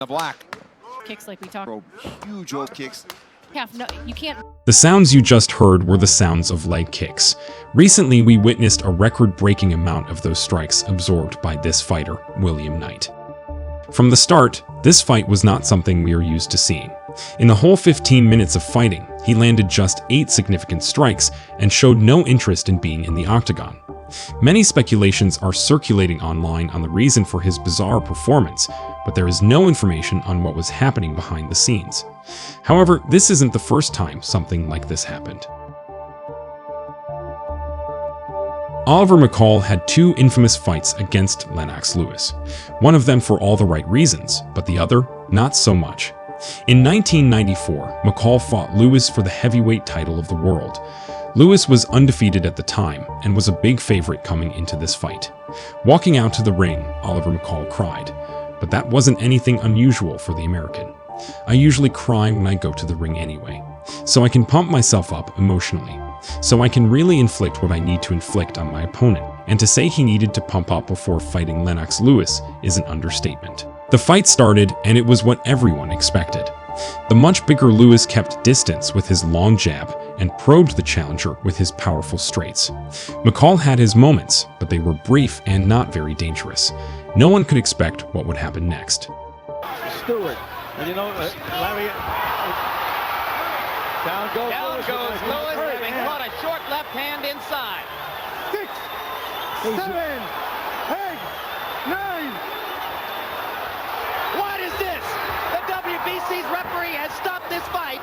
The black. Kicks like we talked. Bro, huge old kicks. No, you can't. The sounds you just heard were the sounds of leg kicks. Recently, we witnessed a record-breaking amount of those strikes absorbed by this fighter, William Knight. From the start, this fight was not something we are used to seeing. In the whole 15 minutes of fighting, he landed just 8 significant strikes and showed no interest in being in the octagon. Many speculations are circulating online on the reason for his bizarre performance, but there is no information on what was happening behind the scenes. However, this isn't the first time something like this happened. Oliver McCall had 2 infamous fights against Lennox Lewis, one of them for all the right reasons, but the other, not so much. In 1994, McCall fought Lewis for the heavyweight title of the world. Lewis was undefeated at the time and was a big favorite coming into this fight. Walking out to the ring, Oliver McCall cried, but that wasn't anything unusual for the American. I usually cry when I go to the ring anyway, so I can pump myself up emotionally, so I can really inflict what I need to inflict on my opponent, and to say he needed to pump up before fighting Lennox Lewis is an understatement. The fight started, and it was what everyone expected. The much bigger Lewis kept distance with his long jab and probed the challenger with his powerful straights. McCall had his moments, but they were brief and not very dangerous. No one could expect what would happen next. Stewart, and you know, Larry, down goes Lewis, having caught a short left hand inside. 6, 7, 8, 9. What is this? The WBC's referee has stopped this fight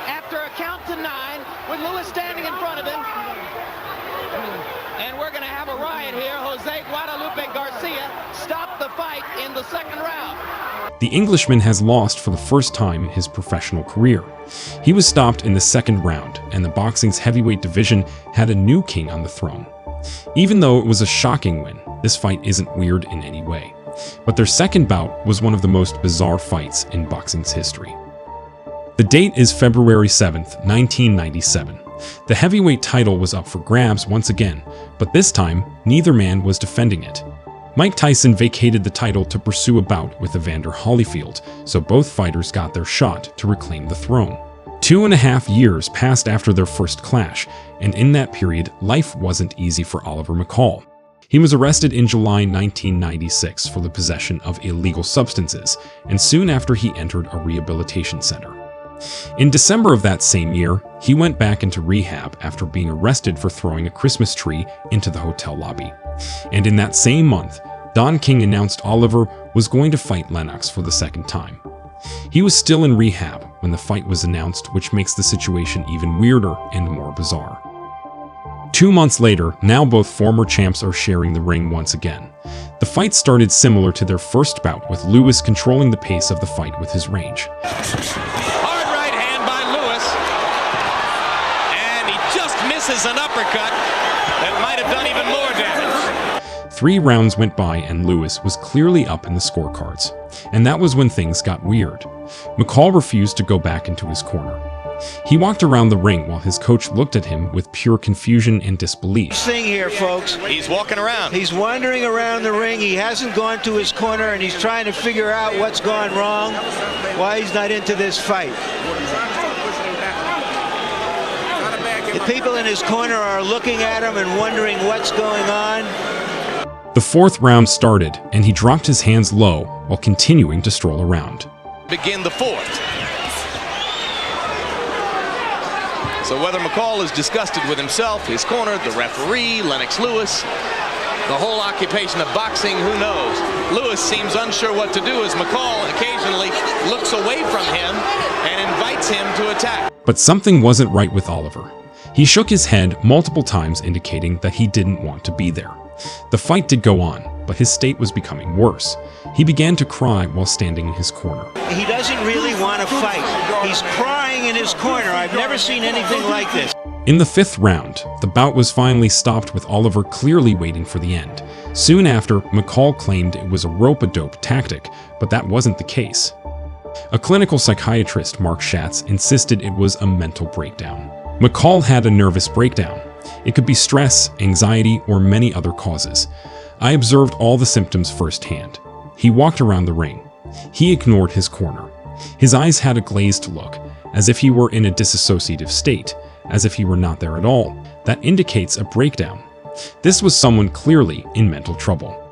after a count to 9 with Lewis standing in front of him. And we're going to have a riot here. Jose Guadalupe Garcia stopped the fight in the second round. The Englishman has lost for the first time in his professional career. He was stopped in the second round, and the boxing's heavyweight division had a new king on the throne. Even though it was a shocking win, this fight isn't weird in any way. But their second bout was one of the most bizarre fights in boxing's history. The date is February 7th, 1997. The heavyweight title was up for grabs once again, but this time, neither man was defending it. Mike Tyson vacated the title to pursue a bout with Evander Holyfield, so both fighters got their shot to reclaim the throne. 2.5 years passed after their first clash, and in that period, life wasn't easy for Oliver McCall. He was arrested in July 1996 for the possession of illegal substances, and soon after he entered a rehabilitation center. In December of that same year, he went back into rehab after being arrested for throwing a Christmas tree into the hotel lobby. And in that same month, Don King announced Oliver was going to fight Lennox for the second time. He was still in rehab when the fight was announced, which makes the situation even weirder and more bizarre. 2 months later, now both former champs are sharing the ring once again. The fight started similar to their first bout, with Lewis controlling the pace of the fight with his range. Hard right hand by Lewis, and he just misses an uppercut that might have done even more damage. 3 rounds went by and Lewis was clearly up in the scorecards. And that was when things got weird. McCall refused to go back into his corner. He walked around the ring while his coach looked at him with pure confusion and disbelief. Thing here, folks. He's walking around. He's wandering around the ring. He hasn't gone to his corner, and he's trying to figure out what's gone wrong, why he's not into this fight. The people in his corner are looking at him and wondering what's going on. The 4th round started, and he dropped his hands low while continuing to stroll around. Begin the 4th. So whether McCall is disgusted with himself, his corner, the referee, Lennox Lewis, the whole occupation of boxing, who knows? Lewis seems unsure what to do as McCall occasionally looks away from him and invites him to attack. But something wasn't right with Oliver. He shook his head multiple times, indicating that he didn't want to be there. The fight did go on, but his state was becoming worse. He began to cry while standing in his corner. He doesn't really want to fight. He's crying in his corner. I've never seen anything like this. In the 5th round, the bout was finally stopped with Oliver clearly waiting for the end. Soon after, McCall claimed it was a rope-a-dope tactic, but that wasn't the case. A clinical psychiatrist, Mark Schatz, insisted it was a mental breakdown. McCall had a nervous breakdown. It could be stress, anxiety, or many other causes. I observed all the symptoms firsthand. He walked around the ring. He ignored his corner. His eyes had a glazed look, as if he were in a dissociative state, as if he were not there at all. That indicates a breakdown. This was someone clearly in mental trouble.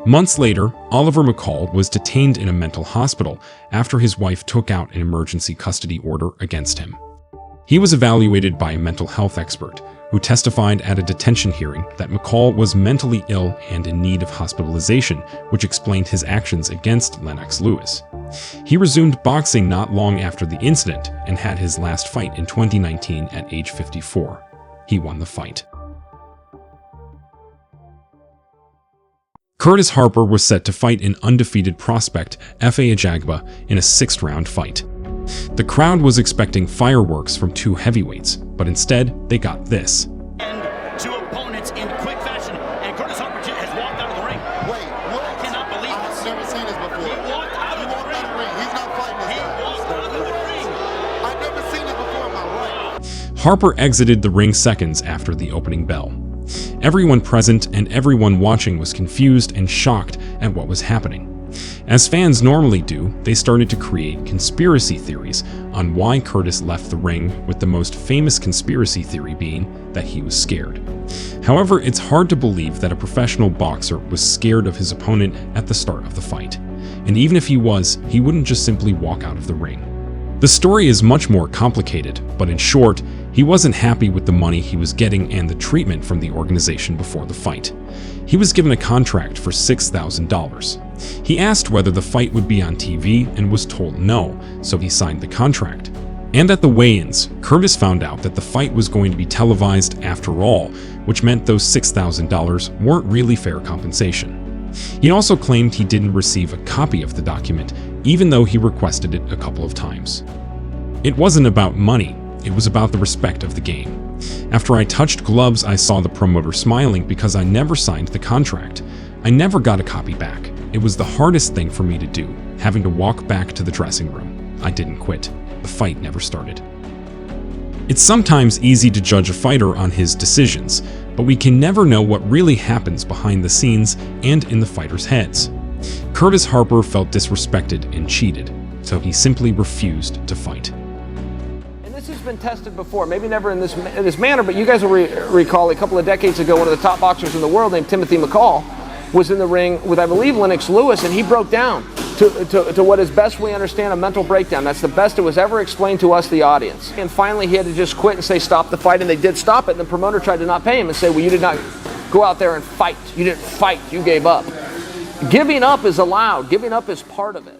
Months later, Oliver McCall was detained in a mental hospital after his wife took out an emergency custody order against him. He was evaluated by a mental health expert who testified at a detention hearing that McCall was mentally ill and in need of hospitalization, which explained his actions against Lennox Lewis. He resumed boxing not long after the incident and had his last fight in 2019 at age 54. He won the fight. Curtis Harper was set to fight an undefeated prospect, Efe Ajagba, in a 6th-round fight. The crowd was expecting fireworks from two heavyweights, but instead, they got this. And two opponents in quick fashion, and Curtis Harper has walked out of the ring. Wait, what? I cannot believe this. I've never seen this before. He walked out of the ring. He's not fighting this He guy. walked out of the ring. I've never seen this before in my life. Harper exited the ring seconds after the opening bell. Everyone present and everyone watching was confused and shocked at what was happening. As fans normally do, they started to create conspiracy theories on why Curtis left the ring, with the most famous conspiracy theory being that he was scared. However, it's hard to believe that a professional boxer was scared of his opponent at the start of the fight. And even if he was, he wouldn't just simply walk out of the ring. The story is much more complicated, but in short, he wasn't happy with the money he was getting and the treatment from the organization before the fight. He was given a contract for $6,000. He asked whether the fight would be on TV and was told no, so he signed the contract. And at the weigh-ins, Curtis found out that the fight was going to be televised after all, which meant those $6,000 weren't really fair compensation. He also claimed he didn't receive a copy of the document, even though he requested it a couple of times. It wasn't about money, it was about the respect of the game. After I touched gloves, I saw the promoter smiling because I never signed the contract. I never got a copy back. It was the hardest thing for me to do, having to walk back to the dressing room. I didn't quit. The fight never started. It's sometimes easy to judge a fighter on his decisions, but we can never know what really happens behind the scenes and in the fighters' heads. Curtis Harper felt disrespected and cheated, so he simply refused to fight. And this has been tested before, maybe never in this manner, but you guys will recall a couple of decades ago, one of the top boxers in the world named McCall was in the ring with, I believe, Lennox Lewis, and he broke down to what is best we understand a mental breakdown. That's the best it was ever explained to us, the audience. And finally, he had to just quit and say, stop the fight, and they did stop it, and the promoter tried to not pay him and say, well, you did not go out there and fight. You didn't fight, you gave up. Giving up is allowed. Giving up is part of it.